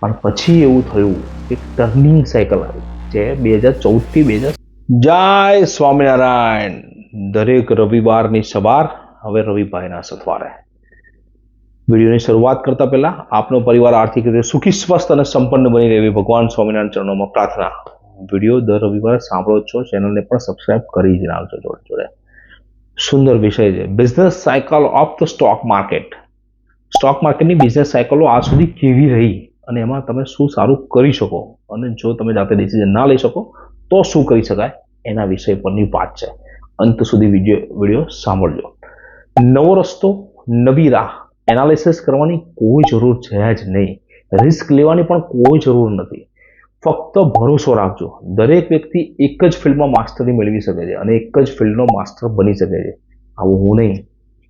પણ પછી એવું થયું કે ટર્નિંગ સાયકલ આવી જે 2014 થી 2000. જય સ્વામિનારાયણ. દરેક રવિવારની સવાર હવે રવિભાઈના સથવારે. વિડીયોની શરૂઆત કરતા પહેલા આપનો પરિવાર આર્થિક રીતે સુખી, સ્વસ્થ અને સંપન્ન બની રહે એવી ભગવાન સ્વામિનારાયણ ચરણોમાં પ્રાર્થના. વિડીયો દર રવિવારે સાંભળો છો, ચેનલને પણ સબસ્ક્રાઇબ કરી જ નાખજો જોડે જોડે. સુંદર વિષય છે, business cycle of the stock market. Stock માર્કેટની બિઝનેસ સાયકલો આજ સુધી કેવી રહી અને એમાં તમે શું સારું કરી શકો, અને જો તમે જાતે ડિસિઝન ના લઈ શકો તો શું કરી શકાય, એના વિષય પરની વાત છે. અંત સુધી વિડીયો સાંભળજો. નવો રસ્તો, નવી રાહ. એનાલિસિસ કરવાની કોઈ જરૂર છે જ નહીં, રિસ્ક લેવાની પણ કોઈ જરૂર નથી. ફક્ત ભરોસો રાખજો. દરેક વ્યક્તિ એક જ ફિલ્ડમાં માસ્ટરી મેળવી શકે છે અને એક જ ફિલ્ડનો માસ્ટર બની શકે છે. આવું હું નહીં,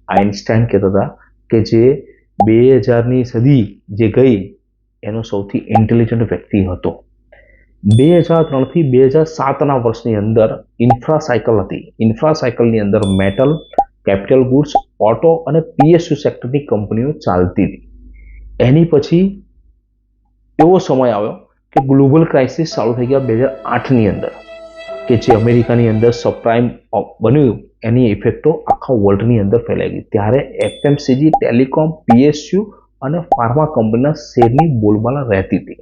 આઇન્સ્ટાઈન કહેતા હતા કે જે 2000ની સદી જે ગઈ એનો સૌથી ઇન્ટેલિજન્ટ વ્યક્તિ હતો. 2003થી 2007ના વર્ષની અંદર ઇન્ફ્રા સાયકલ હતી. ઇન્ફ્રા સાયકલની અંદર મેટલ, કેપિટલ ગુડ્સ, ઓટો અને પીએસયુ સેક્ટરની કંપનીઓ ચાલતી હતી. એની પછી એવો સમય આવ્યો કે ગ્લોબલ ક્રાઇસિસ ચાલુ થઈ ગયા 2008ની અંદર, કે જે અમેરિકાની અંદર સબપ્રાઇમ બન્યું, એની ઇફેક્ટો આખા વર્લ્ડની અંદર ફેલાઈ ગઈ. ત્યારે એફએમસીજી, ટેલિકોમ, પીએસયુ અને ફાર્મા કંપનીના શેરની બોલબાલા રહેતી હતી.